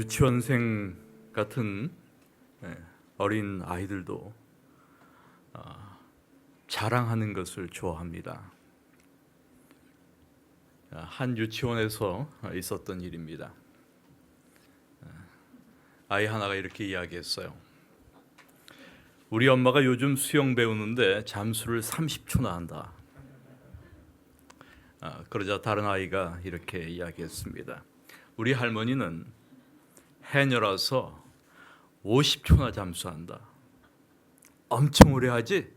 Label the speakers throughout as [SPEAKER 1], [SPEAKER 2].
[SPEAKER 1] 유치원생 같은 어린 아이들도 자랑하는 것을 좋아합니다. 한 유치원에서 있었던 일입니다. 아이 하나가 이렇게 이야기했어요. 우리 엄마가 요즘 수영 배우는데 잠수를 30초나 한다. 그러자 다른 아이가 이렇게 이야기했습니다. 우리 할머니는 해녀라서 50초나 잠수한다. 엄청 오래 하지?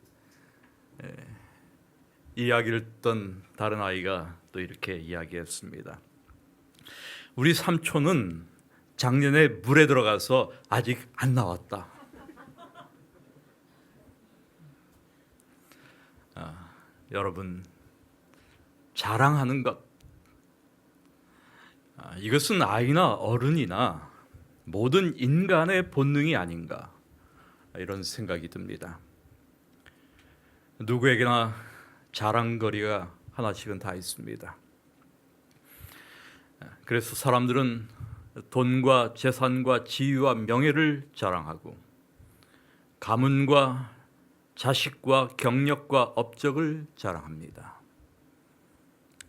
[SPEAKER 1] 이야기를 듣던 다른 아이가 또 이렇게 이야기했습니다. 우리 삼촌은 작년에 물에 들어가서 아직 안 나왔다. 여러분, 자랑하는 것, 이것은 아이나 어른이나 모든 인간의 본능이 아닌가, 이런 생각이 듭니다. 누구에게나 자랑거리가 하나씩은 다 있습니다. 그래서 사람들은 돈과 재산과 지위와 명예를 자랑하고 가문과 자식과 경력과 업적을 자랑합니다.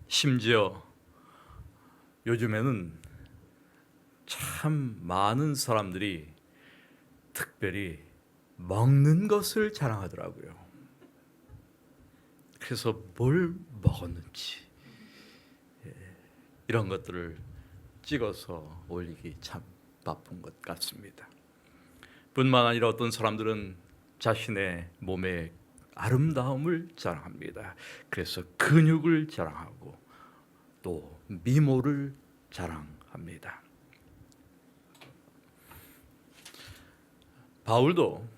[SPEAKER 1] 심지어 요즘에는 참 많은 사람들이 특별히 먹는 것을 자랑하더라고요. 그래서 뭘 먹었는지 이런 것들을 찍어서 올리기 참 바쁜 것 같습니다. 뿐만 아니라 어떤 사람들은 자신의 몸의 아름다움을 자랑합니다. 그래서 근육을 자랑하고 또 미모를 자랑합니다. 바울도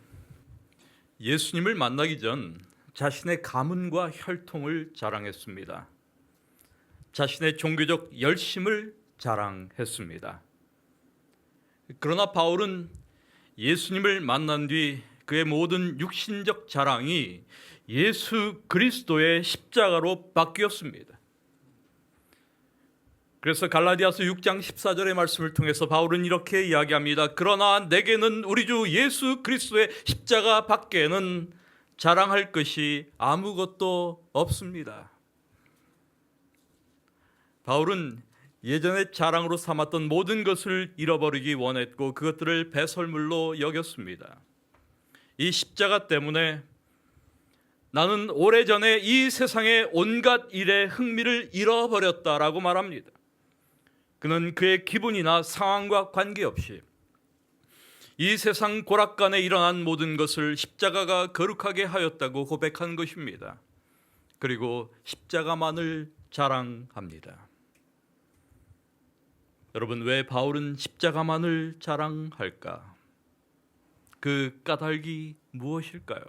[SPEAKER 1] 예수님을 만나기 전 자신의 가문과 혈통을 자랑했습니다. 자신의 종교적 열심을 자랑했습니다. 그러나 바울은 예수님을 만난 뒤 그의 모든 육신적 자랑이 예수 그리스도의 십자가로 바뀌었습니다. 그래서 갈라디아서 6장 14절의 말씀을 통해서 바울은 이렇게 이야기합니다. 그러나 내게는 우리 주 예수 그리스도의 십자가 밖에는 자랑할 것이 아무것도 없습니다. 바울은 예전에 자랑으로 삼았던 모든 것을 잃어버리기 원했고 그것들을 배설물로 여겼습니다. 이 십자가 때문에 나는 오래전에 이 세상의 온갖 일에 흥미를 잃어버렸다라고 말합니다. 그는 그의 기분이나 상황과 관계없이 이 세상 고락간에 일어난 모든 것을 십자가가 거룩하게 하였다고 고백한 것입니다. 그리고 십자가만을 자랑합니다. 여러분, 왜 바울은 십자가만을 자랑할까? 그 까닭이 무엇일까요?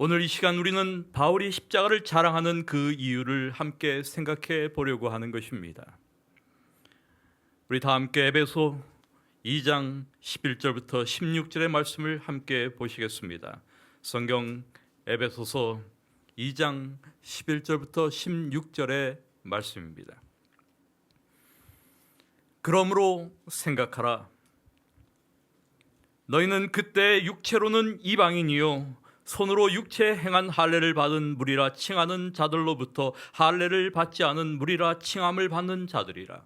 [SPEAKER 1] 오늘 이 시간 우리는 바울이 십자가를 자랑하는 그 이유를 함께 생각해 보려고 하는 것입니다. 우리 다 함께 에베소 2장 11절부터 16절의 말씀을 함께 보시겠습니다. 성경 에베소서 2장 11절부터 16절의 말씀입니다. 그러므로 생각하라. 너희는 그때 육체로는 이방인이요 손으로 육체에 행한 할례를 받은 무리라 칭하는 자들로부터 할례를 받지 않은 무리라 칭함을 받는 자들이라.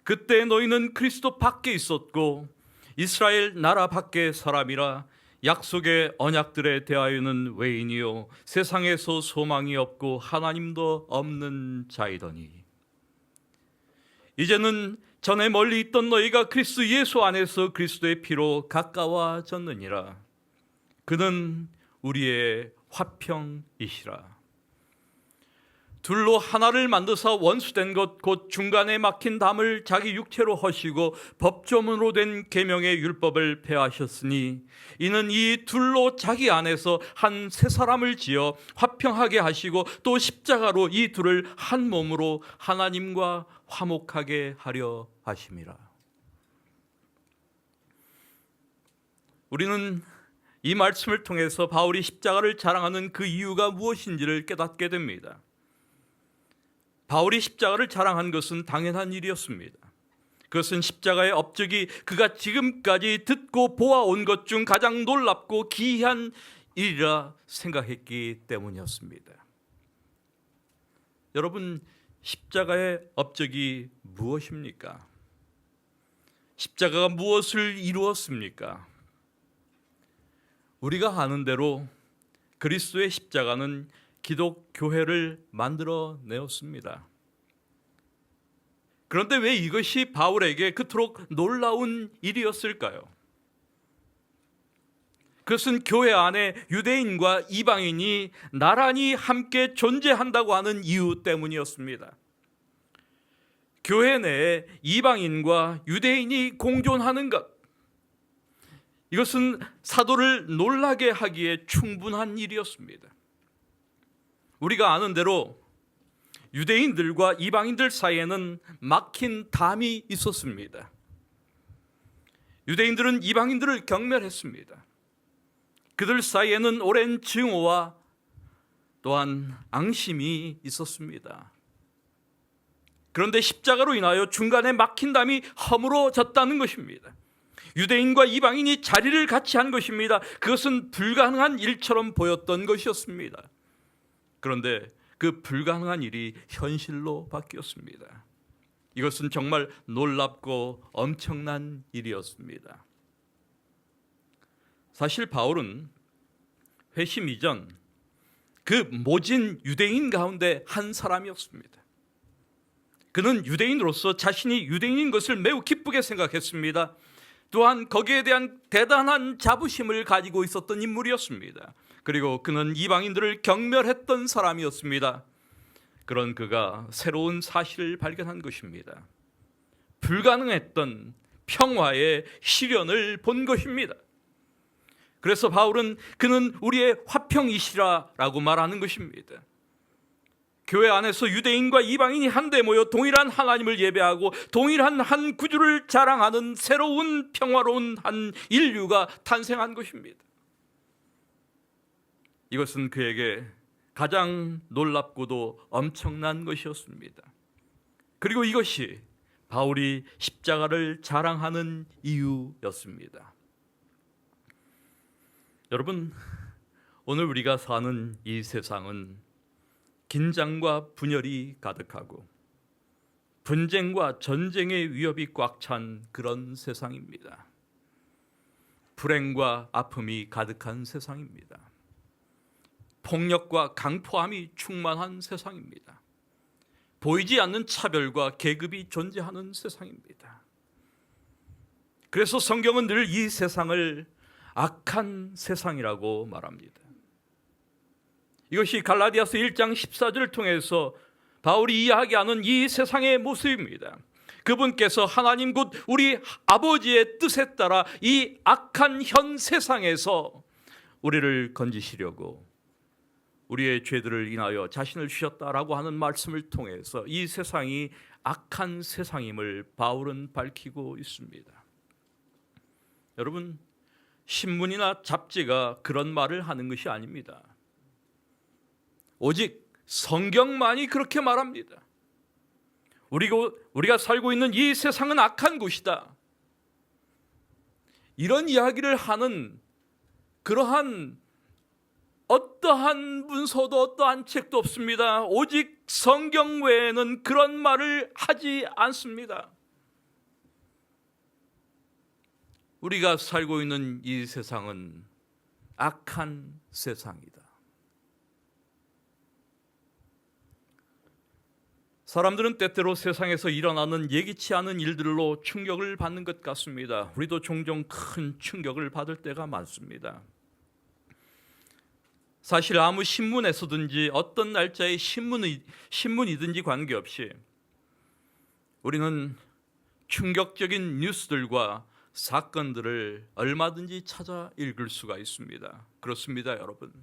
[SPEAKER 1] 그때 너희는 그리스도 밖에 있었고 이스라엘 나라 밖의 사람이라. 약속의 언약들에 대하여는 외인이요 세상에서 소망이 없고 하나님도 없는 자이더니 이제는 전에 멀리 있던 너희가 그리스도 예수 안에서 그리스도의 피로 가까워졌느니라. 그는 우리의 화평이시라. 둘로 하나를 만드사 원수된 것 곧 중간에 막힌 담을 자기 육체로 허시고 법조문으로 된 계명의 율법을 폐하셨으니 이는 이 둘로 자기 안에서 한 새 사람을 지어 화평하게 하시고 또 십자가로 이 둘을 한 몸으로 하나님과 화목하게 하려 하심이라. 우리는 이 말씀을 통해서 바울이 십자가를 자랑하는 그 이유가 무엇인지를 깨닫게 됩니다. 바울이 십자가를 자랑한 것은 당연한 일이었습니다. 그것은 십자가의 업적이 그가 지금까지 듣고 보아온 것 중 가장 놀랍고 기이한 일이라 생각했기 때문이었습니다. 여러분, 십자가의 업적이 무엇입니까? 십자가가 무엇을 이루었습니까? 우리가 아는 대로 그리스도의 십자가는 기독교회를 만들어내었습니다. 그런데 왜 이것이 바울에게 그토록 놀라운 일이었을까요? 그것은 교회 안에 유대인과 이방인이 나란히 함께 존재한다고 하는 이유 때문이었습니다. 교회 내에 이방인과 유대인이 공존하는 것, 이것은 사도를 놀라게 하기에 충분한 일이었습니다. 우리가 아는 대로 유대인들과 이방인들 사이에는 막힌 담이 있었습니다. 유대인들은 이방인들을 경멸했습니다. 그들 사이에는 오랜 증오와 또한 앙심이 있었습니다. 그런데 십자가로 인하여 중간에 막힌 담이 허물어졌다는 것입니다. 유대인과 이방인이 자리를 같이 한 것입니다. 그것은 불가능한 일처럼 보였던 것이었습니다. 그런데 그 불가능한 일이 현실로 바뀌었습니다. 이것은 정말 놀랍고 엄청난 일이었습니다. 사실 바울은 회심 이전 그 모진 유대인 가운데 한 사람이었습니다. 그는 유대인으로서 자신이 유대인인 것을 매우 기쁘게 생각했습니다. 또한 거기에 대한 대단한 자부심을 가지고 있었던 인물이었습니다. 그리고 그는 이방인들을 경멸했던 사람이었습니다. 그런 그가 새로운 사실을 발견한 것입니다. 불가능했던 평화의 시련을 본 것입니다. 그래서 바울은 그는 우리의 화평이시라라고 말하는 것입니다. 교회 안에서 유대인과 이방인이 한데 모여 동일한 하나님을 예배하고 동일한 한 구주를 자랑하는 새로운 평화로운 한 인류가 탄생한 것입니다. 이것은 그에게 가장 놀랍고도 엄청난 것이었습니다. 그리고 이것이 바울이 십자가를 자랑하는 이유였습니다. 여러분, 오늘 우리가 사는 이 세상은 긴장과 분열이 가득하고 분쟁과 전쟁의 위협이 꽉 찬 그런 세상입니다. 불행과 아픔이 가득한 세상입니다. 폭력과 강포함이 충만한 세상입니다. 보이지 않는 차별과 계급이 존재하는 세상입니다. 그래서 성경은 늘 이 세상을 악한 세상이라고 말합니다. 이것이 갈라디아서 1장 14절을 통해서 바울이 이야기하는 이 세상의 모습입니다. 그분께서 하나님 곧 우리 아버지의 뜻에 따라 이 악한 현 세상에서 우리를 건지시려고 우리의 죄들을 인하여 자신을 주셨다라고 하는 말씀을 통해서 이 세상이 악한 세상임을 바울은 밝히고 있습니다. 여러분, 신문이나 잡지가 그런 말을 하는 것이 아닙니다. 오직 성경만이 그렇게 말합니다. 우리가 살고 있는 이 세상은 악한 곳이다. 이런 이야기를 하는 그러한 어떠한 문서도 어떠한 책도 없습니다. 오직 성경 외에는 그런 말을 하지 않습니다. 우리가 살고 있는 이 세상은 악한 세상이다. 사람들은 때때로 세상에서 일어나는 예기치 않은 일들로 충격을 받는 것 같습니다. 우리도 종종 큰 충격을 받을 때가 많습니다. 사실 아무 신문에서든지 어떤 날짜의 신문이든지 관계없이 우리는 충격적인 뉴스들과 사건들을 얼마든지 찾아 읽을 수가 있습니다. 그렇습니다, 여러분.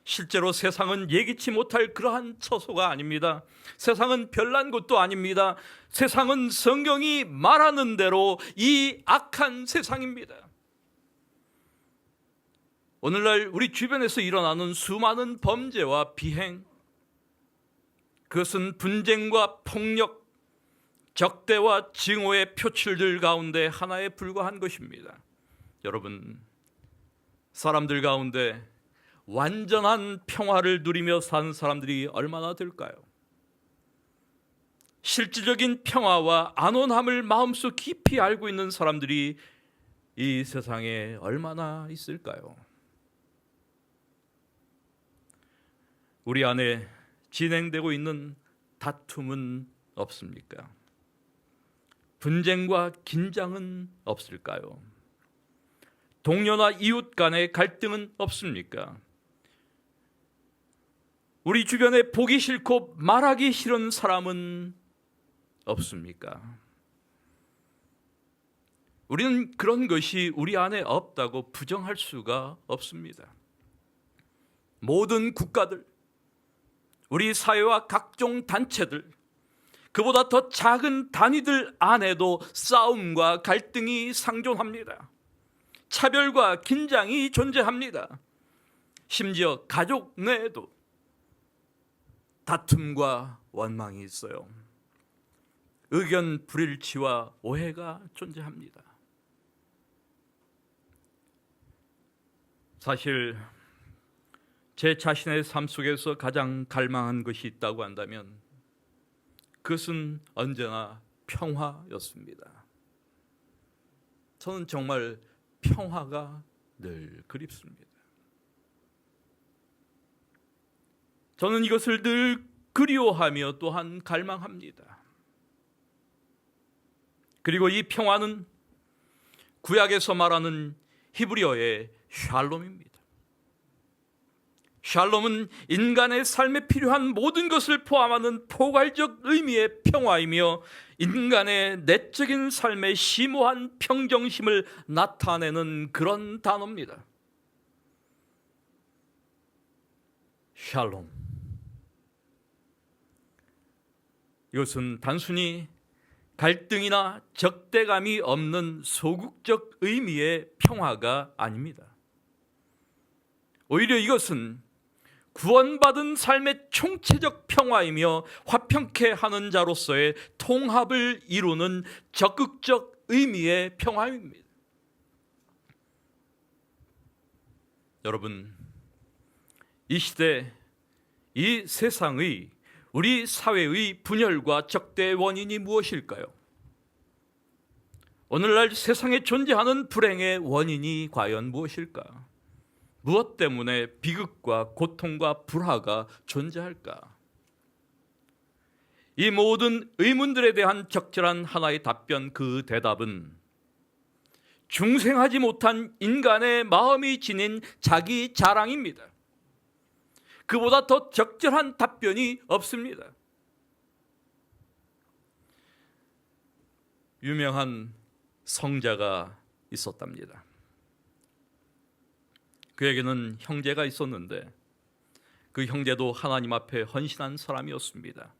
[SPEAKER 1] 실제로 세상은 예기치 못할 그러한 처소가 아닙니다. 세상은 별난 곳도 아닙니다. 세상은 성경이 말하는 대로 이 악한 세상입니다. 오늘날 우리 주변에서 일어나는 수많은 범죄와 비행, 그것은 분쟁과 폭력, 적대와 증오의 표출들 가운데 하나에 불과한 것입니다. 여러분, 사람들 가운데 완전한 평화를 누리며 사는 사람들이 얼마나 될까요? 실질적인 평화와 안온함을 마음속 깊이 알고 있는 사람들이 이 세상에 얼마나 있을까요? 우리 안에 진행되고 있는 다툼은 없습니까? 분쟁과 긴장은 없을까요? 동료나 이웃 간의 갈등은 없습니까? 우리 주변에 보기 싫고 말하기 싫은 사람은 없습니까? 우리는 그런 것이 우리 안에 없다고 부정할 수가 없습니다. 모든 국가들, 우리 사회와 각종 단체들, 그보다 더 작은 단위들 안에도 싸움과 갈등이 상존합니다. 차별과 긴장이 존재합니다. 심지어 가족 내에도 다툼과 원망이 있어요. 의견 불일치와 오해가 존재합니다. 사실 제 자신의 삶 속에서 가장 갈망한 것이 있다고 한다면 그것은 언제나 평화였습니다. 저는 정말 평화가 늘 그립습니다. 저는 이것을 늘 그리워하며 또한 갈망합니다. 그리고 이 평화는 구약에서 말하는 히브리어의 샬롬입니다. 샬롬은 인간의 삶에 필요한 모든 것을 포함하는 포괄적 의미의 평화이며 인간의 내적인 삶의 심오한 평정심을 나타내는 그런 단어입니다. 샬롬. 이것은 단순히 갈등이나 적대감이 없는 소극적 의미의 평화가 아닙니다. 오히려 이것은 구원받은 삶의 총체적 평화이며 화평케 하는 자로서의 통합을 이루는 적극적 의미의 평화입니다. 여러분, 이 시대, 이 세상의, 우리 사회의 분열과 적대의 원인이 무엇일까요? 오늘날 세상에 존재하는 불행의 원인이 과연 무엇일까? 무엇 때문에 비극과 고통과 불화가 존재할까? 이 모든 의문들에 대한 적절한 하나의 답변, 그 대답은 중생하지 못한 인간의 마음이 지닌 자기 자랑입니다. 그보다 더 적절한 답변이 없습니다. 유명한 성자가 있었답니다. 그에게는 형제가 있었는데 그 형제도 하나님 앞에 헌신한 사람이었습니다.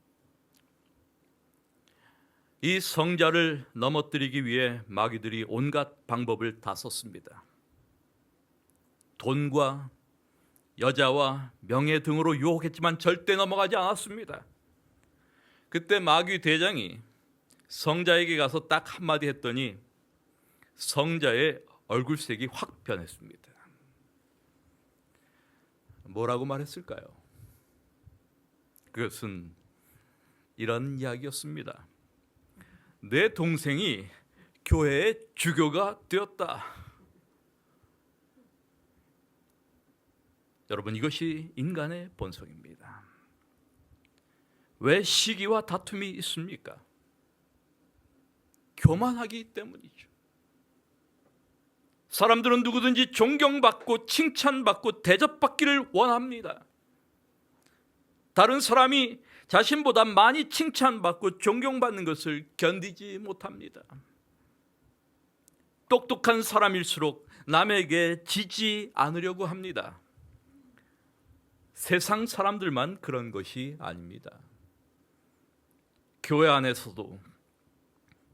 [SPEAKER 1] 이 성자를 넘어뜨리기 위해 마귀들이 온갖 방법을 다 썼습니다. 돈과 여자와 명예 등으로 유혹했지만 절대 넘어가지 않았습니다. 그때 마귀 대장이 성자에게 가서 딱 한마디 했더니 성자의 얼굴색이 확 변했습니다. 뭐라고 말했을까요? 그것은 이런 이야기였습니다. 내 동생이 교회의 주교가 되었다. 여러분, 이것이 인간의 본성입니다. 왜 시기와 다툼이 있습니까? 교만하기 때문이죠. 사람들은 누구든지 존경받고 칭찬받고 대접받기를 원합니다. 다른 사람이 자신보다 많이 칭찬받고 존경받는 것을 견디지 못합니다. 똑똑한 사람일수록 남에게 지지 않으려고 합니다. 세상 사람들만 그런 것이 아닙니다. 교회 안에서도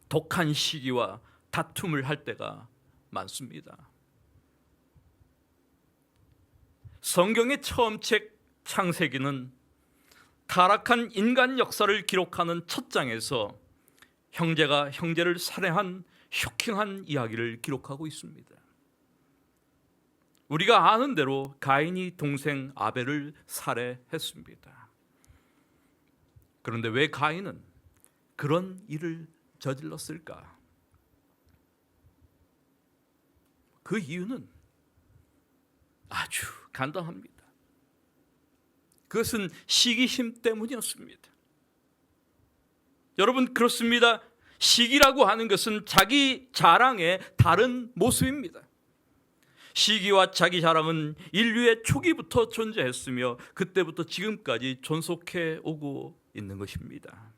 [SPEAKER 1] 독한 시기와 다툼을 할 때가 많습니다. 성경의 처음 책 창세기는 타락한 인간 역사를 기록하는 첫 장에서 형제가 형제를 살해한 쇼킹한 이야기를 기록하고 있습니다. 우리가 아는 대로 가인이 동생 아벨을 살해했습니다. 그런데 왜 가인은 그런 일을 저질렀을까? 그 이유는 아주 간단합니다. 그것은 시기심 때문이었습니다. 여러분, 그렇습니다. 시기라고 하는 것은 자기 자랑의 다른 모습입니다. 시기와 자기 자랑은 인류의 초기부터 존재했으며 그때부터 지금까지 존속해 오고 있는 것입니다.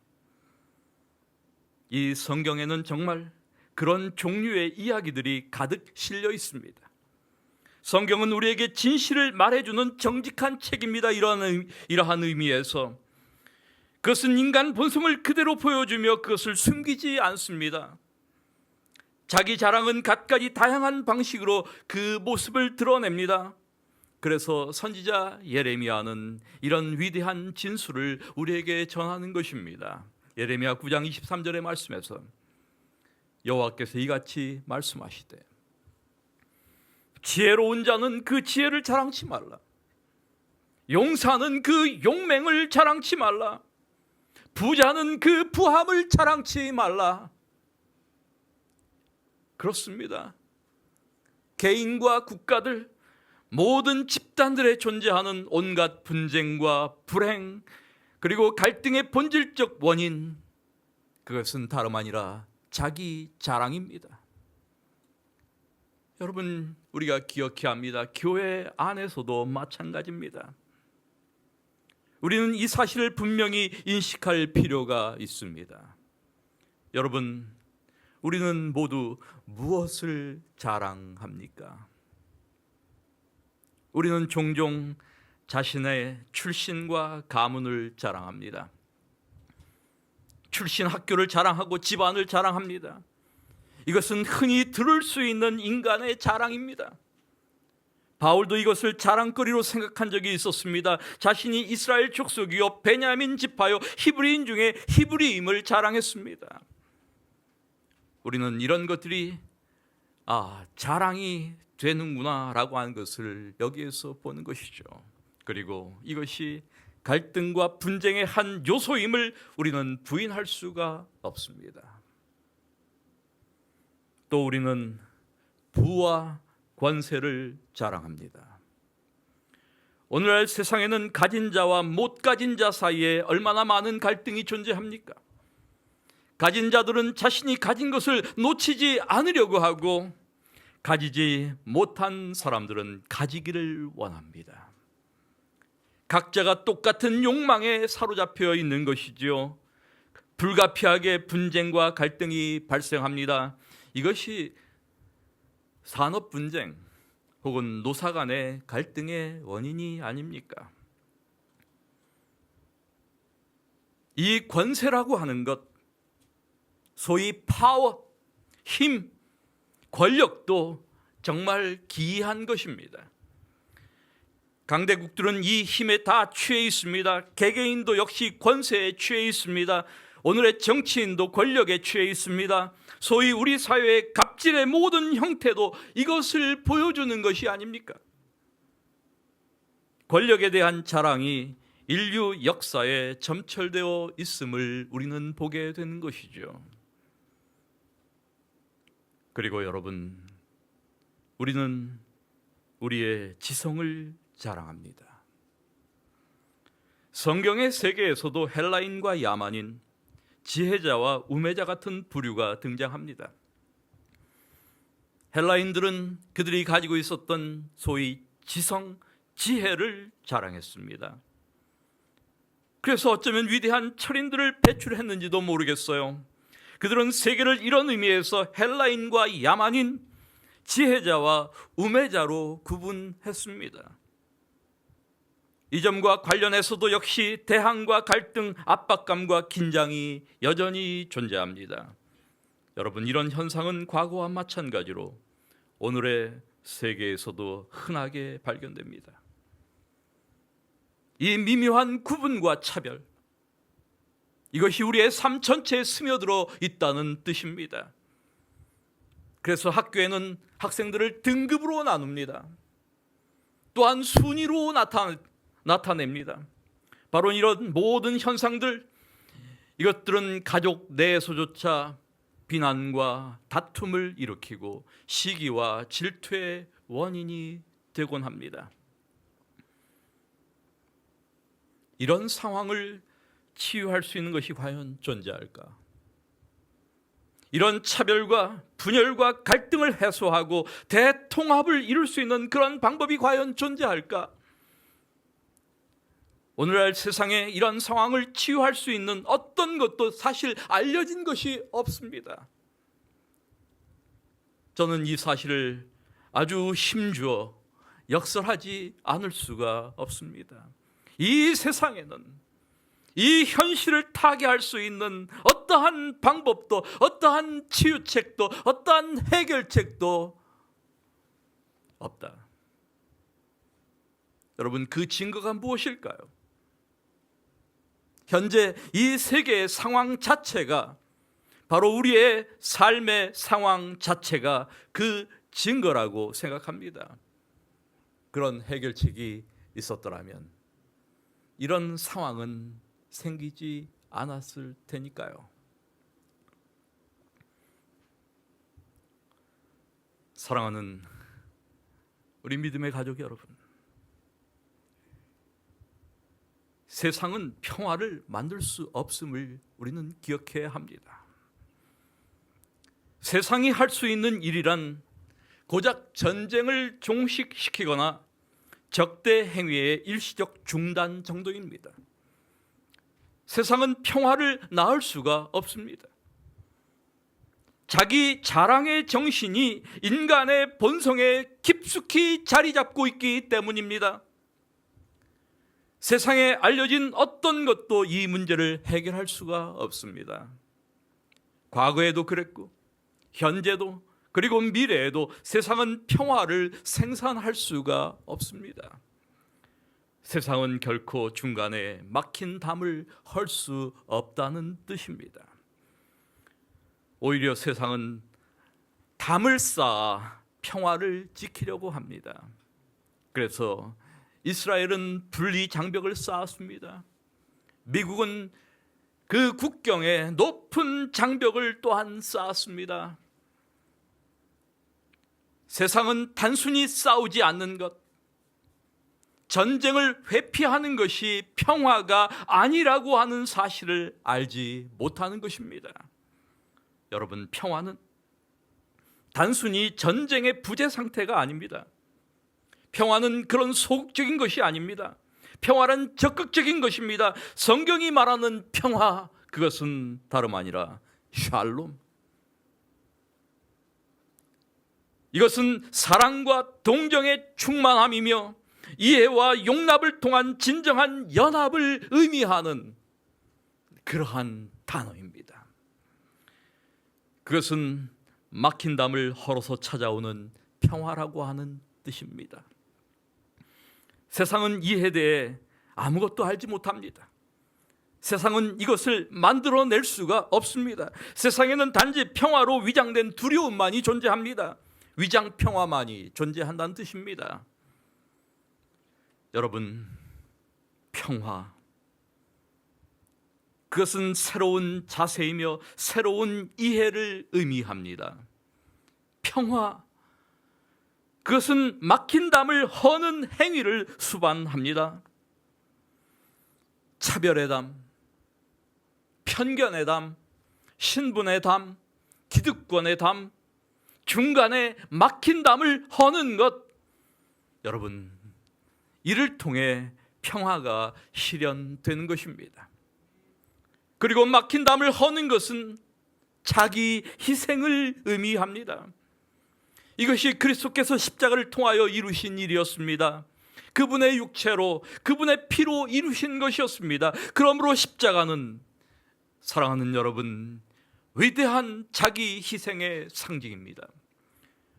[SPEAKER 1] 이 성경에는 정말 그런 종류의 이야기들이 가득 실려 있습니다. 성경은 우리에게 진실을 말해주는 정직한 책입니다. 이러한 의미에서 그것은 인간 본성을 그대로 보여주며 그것을 숨기지 않습니다. 자기 자랑은 갖가지 다양한 방식으로 그 모습을 드러냅니다. 그래서 선지자 예레미야는 이런 위대한 진술을 우리에게 전하는 것입니다. 예레미야 9장 23절의 말씀에서 여호와께서 이같이 말씀하시되 지혜로운 자는 그 지혜를 자랑치 말라. 용사는 그 용맹을 자랑치 말라. 부자는 그 부함을 자랑치 말라. 그렇습니다. 개인과 국가들, 모든 집단들에 존재하는 온갖 분쟁과 불행, 그리고 갈등의 본질적 원인, 그것은 다름 아니라 자기 자랑입니다. 여러분, 우리가 기억해야 합니다. 교회 안에서도 마찬가지입니다. 우리는 이 사실을 분명히 인식할 필요가 있습니다. 여러분, 우리는 모두 무엇을 자랑합니까? 우리는 종종 자신의 출신과 가문을 자랑합니다. 출신 학교를 자랑하고 집안을 자랑합니다. 이것은 흔히 들을 수 있는 인간의 자랑입니다. 바울도 이것을 자랑거리로 생각한 적이 있었습니다. 자신이 이스라엘 족속이요 베냐민 지파요 히브리인 중에 히브리임을 자랑했습니다. 우리는 이런 것들이 자랑이 되는구나 라고 하는 것을 여기에서 보는 것이죠. 그리고 이것이 갈등과 분쟁의 한 요소임을 우리는 부인할 수가 없습니다. 또 우리는 부와 권세를 자랑합니다. 오늘날 세상에는 가진 자와 못 가진 자 사이에 얼마나 많은 갈등이 존재합니까? 가진 자들은 자신이 가진 것을 놓치지 않으려고 하고 가지지 못한 사람들은 가지기를 원합니다. 각자가 똑같은 욕망에 사로잡혀 있는 것이지요. 불가피하게 분쟁과 갈등이 발생합니다. 이것이 산업 분쟁 혹은 노사 간의 갈등의 원인이 아닙니까? 이 권세라고 하는 것, 소위 파워, 힘, 권력도 정말 기이한 것입니다. 강대국들은 이 힘에 다 취해 있습니다. 개개인도 역시 권세에 취해 있습니다. 오늘의 정치인도 권력에 취해 있습니다. 소위 우리 사회의 갑질의 모든 형태도 이것을 보여주는 것이 아닙니까? 권력에 대한 자랑이 인류 역사에 점철되어 있음을 우리는 보게 되는 것이죠. 그리고 여러분, 우리는 우리의 지성을 자랑합니다. 성경의 세계에서도 헬라인과 야만인, 지혜자와 우매자 같은 부류가 등장합니다. 헬라인들은 그들이 가지고 있었던 소위 지성, 지혜를 자랑했습니다. 그래서 어쩌면 위대한 철인들을 배출했는지도 모르겠어요. 그들은 세계를 이런 의미에서 헬라인과 야만인, 지혜자와 우매자로 구분했습니다. 이 점과 관련해서도 역시 대항과 갈등, 압박감과 긴장이 여전히 존재합니다. 여러분, 이런 현상은 과거와 마찬가지로 오늘의 세계에서도 흔하게 발견됩니다. 이 미묘한 구분과 차별, 이것이 우리의 삶 전체에 스며들어 있다는 뜻입니다. 그래서 학교에는 학생들을 등급으로 나눕니다. 또한 순위로 나타냅니다. 바로 이런 모든 현상들, 이것들은 가족 내에서조차 비난과 다툼을 일으키고 시기와 질투의 원인이 되곤 합니다. 이런 상황을 치유할 수 있는 것이 과연 존재할까? 이런 차별과 분열과 갈등을 해소하고 대통합을 이룰 수 있는 그런 방법이 과연 존재할까? 오늘날 세상에 이런 상황을 치유할 수 있는 어떤 것도 사실 알려진 것이 없습니다. 저는 이 사실을 아주 힘주어 역설하지 않을 수가 없습니다. 이 세상에는 이 현실을 타개할 수 있는 어떠한 방법도, 어떠한 치유책도, 어떠한 해결책도 없다. 여러분, 그 증거가 무엇일까요? 현재 이 세계의 상황 자체가, 바로 우리의 삶의 상황 자체가 그 증거라고 생각합니다. 그런 해결책이 있었더라면 이런 상황은 생기지 않았을 테니까요. 사랑하는 우리 믿음의 가족 여러분, 세상은 평화를 만들 수 없음을 우리는 기억해야 합니다. 세상이 할 수 있는 일이란 고작 전쟁을 종식시키거나 적대 행위의 일시적 중단 정도입니다. 세상은 평화를 낳을 수가 없습니다. 자기 자랑의 정신이 인간의 본성에 깊숙이 자리 잡고 있기 때문입니다. 세상에 알려진 어떤 것도 이 문제를 해결할 수가 없습니다. 과거에도 그랬고 현재도, 그리고 미래에도 세상은 평화를 생산할 수가 없습니다. 세상은 결코 중간에 막힌 담을 헐 수 없다는 뜻입니다. 오히려 세상은 담을 쌓아 평화를 지키려고 합니다. 그래서 이스라엘은 분리 장벽을 쌓았습니다. 미국은 그 국경에 높은 장벽을 또한 쌓았습니다. 세상은 단순히 싸우지 않는 것, 전쟁을 회피하는 것이 평화가 아니라고 하는 사실을 알지 못하는 것입니다. 여러분, 평화는 단순히 전쟁의 부재 상태가 아닙니다. 평화는 그런 소극적인 것이 아닙니다. 평화는 적극적인 것입니다. 성경이 말하는 평화, 그것은 다름 아니라 샬롬. 이것은 사랑과 동정의 충만함이며 이해와 용납을 통한 진정한 연합을 의미하는 그러한 단어입니다. 그것은 막힌 담을 헐어서 찾아오는 평화라고 하는 뜻입니다. 세상은 이에 대해 아무것도 알지 못합니다. 세상은 이것을 만들어낼 수가 없습니다. 세상에는 단지 평화로 위장된 두려움만이 존재합니다. 위장 평화만이 존재한다는 뜻입니다. 여러분, 평화, 그것은 새로운 자세이며 새로운 이해를 의미합니다. 평화, 그것은 막힌 담을 허는 행위를 수반합니다. 차별의 담, 편견의 담, 신분의 담, 기득권의 담, 중간에 막힌 담을 허는 것, 여러분, 이를 통해 평화가 실현되는 것입니다. 그리고 막힌 담을 허는 것은 자기 희생을 의미합니다. 이것이 그리스도께서 십자가를 통하여 이루신 일이었습니다. 그분의 육체로, 그분의 피로 이루신 것이었습니다. 그러므로 십자가는, 사랑하는 여러분, 위대한 자기 희생의 상징입니다.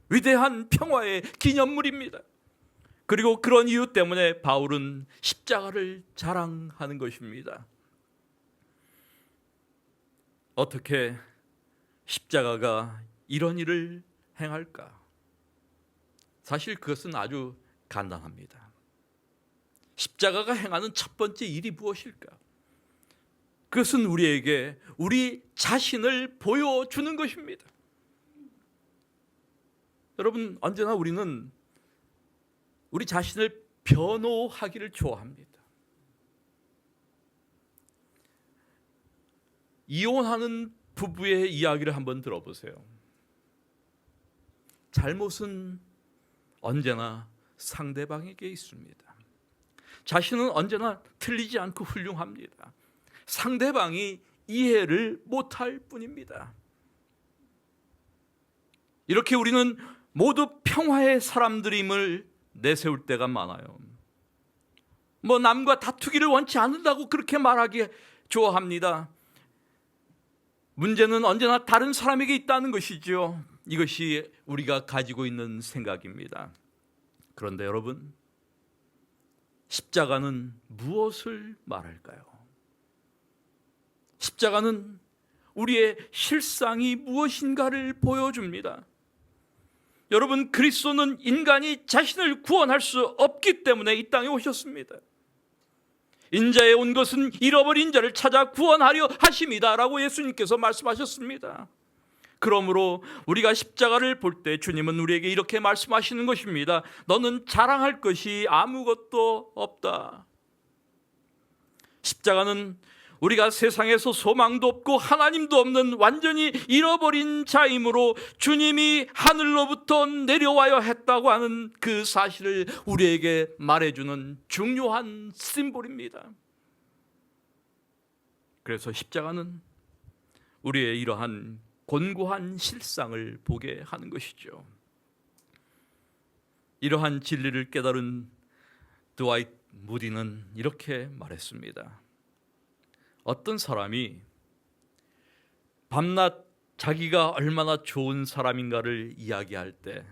[SPEAKER 1] 위대한 평화의 기념물입니다. 그리고 그런 이유 때문에 바울은 십자가를 자랑하는 것입니다. 어떻게 십자가가 이런 일을 행할까? 사실 그것은 아주 간단합니다. 십자가가 행하는 첫 번째 일이 무엇일까? 그것은 우리에게 우리 자신을 보여주는 것입니다. 여러분, 언제나 우리는 우리 자신을 변호하기를 좋아합니다. 이혼하는 부부의 이야기를 한번 들어보세요. 잘못은 언제나 상대방에게 있습니다. 자신은 언제나 틀리지 않고 훌륭합니다. 상대방이 이해를 못할 뿐입니다. 이렇게 우리는 모두 평화의 사람들임을 내세울 때가 많아요. 남과 다투기를 원치 않는다고 그렇게 말하기 좋아합니다. 문제는 언제나 다른 사람에게 있다는 것이죠. 이것이 우리가 가지고 있는 생각입니다. 그런데 여러분, 십자가는 무엇을 말할까요? 십자가는 우리의 실상이 무엇인가를 보여줍니다. 여러분, 그리스도는 인간이 자신을 구원할 수 없기 때문에 이 땅에 오셨습니다. 인자에 온 것은 잃어버린 자를 찾아 구원하려 하심이다 라고 예수님께서 말씀하셨습니다. 그러므로 우리가 십자가를 볼 때 주님은 우리에게 이렇게 말씀하시는 것입니다. 너는 자랑할 것이 아무것도 없다. 십자가는 우리가 세상에서 소망도 없고 하나님도 없는 완전히 잃어버린 자이므로 주님이 하늘로부터 내려와야 했다고 하는 그 사실을 우리에게 말해주는 중요한 심볼입니다. 그래서 십자가는 우리의 이러한 곤고한 실상을 보게 하는 것이죠. 이러한 진리를 깨달은 드와이트 무디는 이렇게 말했습니다. 어떤 사람이 밤낮 자기가 얼마나 좋은 사람인가를 이야기할 때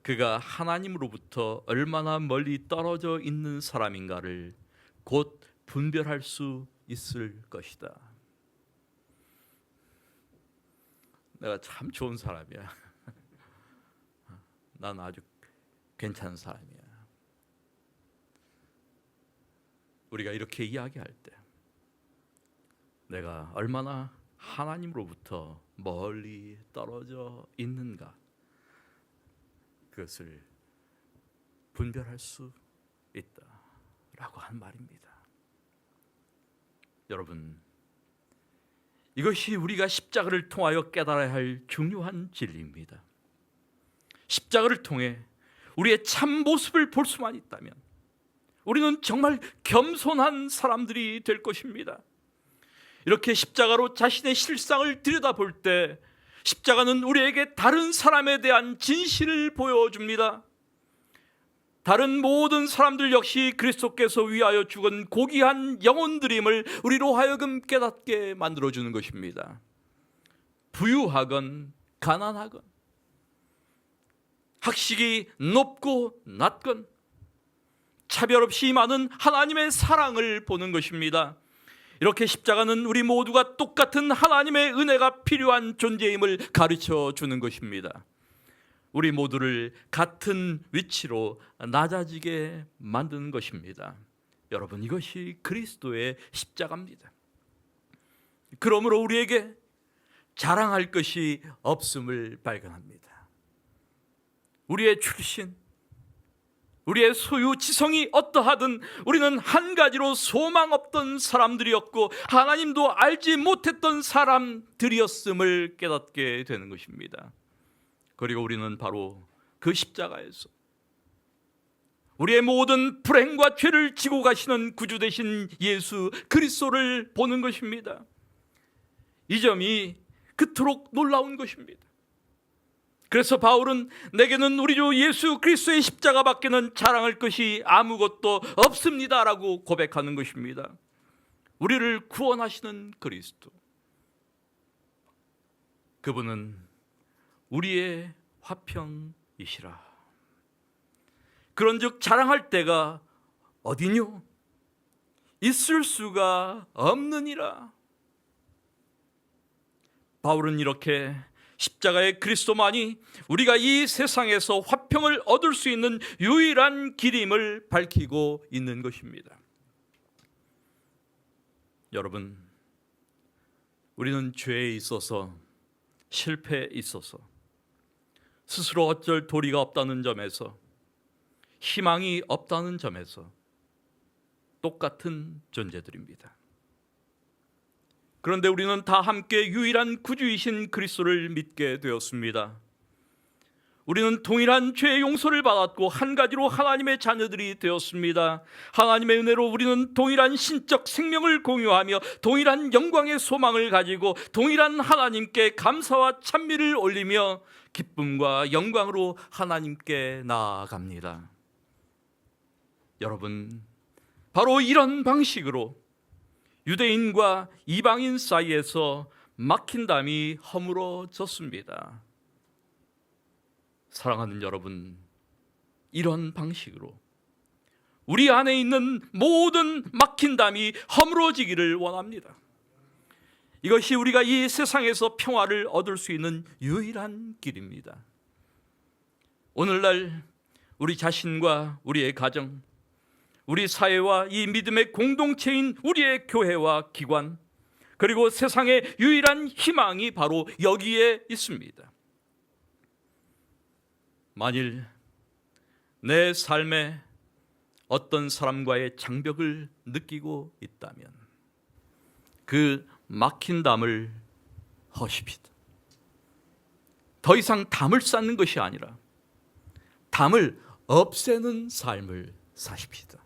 [SPEAKER 1] 그가 하나님으로부터 얼마나 멀리 떨어져 있는 사람인가를 곧 분별할 수 있을 것이다. 내가 참 좋은 사람이야. 난 아주 괜찮은 사람이야. 우리가 이렇게 이야기할 때 내가 얼마나 하나님으로부터 멀리 떨어져 있는가, 그것을 분별할 수 있다라고 한 말입니다. 여러분, 이것이 우리가 십자가를 통하여 깨달아야 할 중요한 진리입니다. 십자가를 통해 우리의 참 모습을 볼 수만 있다면 우리는 정말 겸손한 사람들이 될 것입니다. 이렇게 십자가로 자신의 실상을 들여다볼 때 십자가는 우리에게 다른 사람에 대한 진실을 보여줍니다. 다른 모든 사람들 역시 그리스도께서 위하여 죽은 고귀한 영혼들임을 우리로 하여금 깨닫게 만들어주는 것입니다. 부유하건 가난하건, 학식이 높고 낮건 차별 없이 많은 하나님의 사랑을 보는 것입니다. 이렇게 십자가는 우리 모두가 똑같은 하나님의 은혜가 필요한 존재임을 가르쳐 주는 것입니다. 우리 모두를 같은 위치로 낮아지게 만드는 것입니다. 여러분, 이것이 그리스도의 십자가입니다. 그러므로 우리에게 자랑할 것이 없음을 발견합니다. 우리의 출신, 우리의 소유 지성이 어떠하든 우리는 한 가지로 소망 없던 사람들이었고 하나님도 알지 못했던 사람들이었음을 깨닫게 되는 것입니다. 그리고 우리는 바로 그 십자가에서 우리의 모든 불행과 죄를 지고 가시는 구주 되신 예수 그리스도를 보는 것입니다. 이 점이 그토록 놀라운 것입니다. 그래서 바울은 내게는 우리 주 예수 그리스도의 십자가밖에는 자랑할 것이 아무것도 없습니다라고 고백하는 것입니다. 우리를 구원하시는 그리스도, 그분은 우리의 화평이시라. 그런즉 자랑할 때가 어디뇨? 있을 수가 없느니라. 바울은 이렇게 십자가의 그리스도만이 우리가 이 세상에서 화평을 얻을 수 있는 유일한 길임을 밝히고 있는 것입니다. 여러분, 우리는 죄에 있어서, 실패에 있어서 스스로 어쩔 도리가 없다는 점에서, 희망이 없다는 점에서 똑같은 존재들입니다. 그런데 우리는 다 함께 유일한 구주이신 그리스도를 믿게 되었습니다. 우리는 동일한 죄의 용서를 받았고 한 가지로 하나님의 자녀들이 되었습니다. 하나님의 은혜로 우리는 동일한 신적 생명을 공유하며 동일한 영광의 소망을 가지고 동일한 하나님께 감사와 찬미를 올리며 기쁨과 영광으로 하나님께 나아갑니다. 여러분, 바로 이런 방식으로 유대인과 이방인 사이에서 막힌 담이 허물어졌습니다. 사랑하는 여러분, 이런 방식으로 우리 안에 있는 모든 막힌 담이 허물어지기를 원합니다. 이것이 우리가 이 세상에서 평화를 얻을 수 있는 유일한 길입니다. 오늘날 우리 자신과 우리의 가정, 우리 사회와 이 믿음의 공동체인 우리의 교회와 기관, 그리고 세상의 유일한 희망이 바로 여기에 있습니다. 만일 내 삶에 어떤 사람과의 장벽을 느끼고 있다면 그 막힌 담을 허십시다. 더 이상 담을 쌓는 것이 아니라 담을 없애는 삶을 사십시다.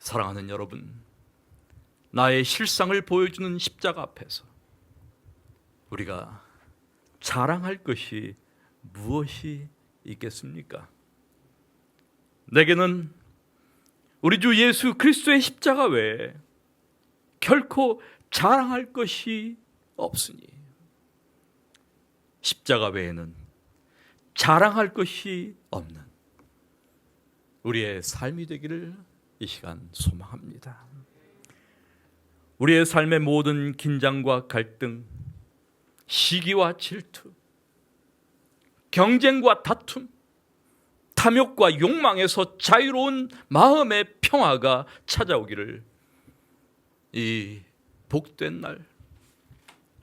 [SPEAKER 1] 사랑하는 여러분, 나의 실상을 보여주는 십자가 앞에서 우리가 자랑할 것이 무엇이 있겠습니까? 내게는 우리 주 예수 그리스도의 십자가 외에 결코 자랑할 것이 없으니 십자가 외에는 자랑할 것이 없는 우리의 삶이 되기를 이 시간 소망합니다. 우리의 삶의 모든 긴장과 갈등, 시기와 질투, 경쟁과 다툼, 탐욕과 욕망에서 자유로운 마음의 평화가 찾아오기를 이 복된 날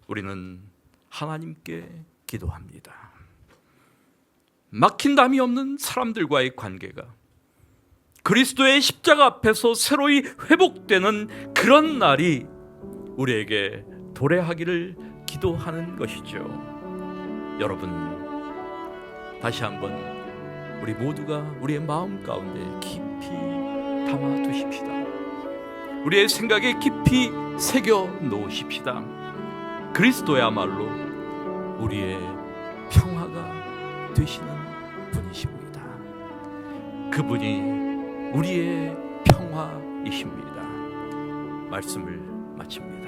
[SPEAKER 1] 우리는 하나님께 기도합니다. 막힌 담이 없는 사람들과의 관계가 그리스도의 십자가 앞에서 새로이 회복되는 그런 날이 우리에게 도래하기를 기도하는 것이죠. 여러분, 다시 한번 우리 모두가 우리의 마음 가운데 깊이 담아 두십시다. 우리의 생각에 깊이 새겨 놓으십시다. 그리스도야말로 우리의 평화가 되시는 분이십니다. 그분이 우리의 평화이십니다. 말씀을 마칩니다.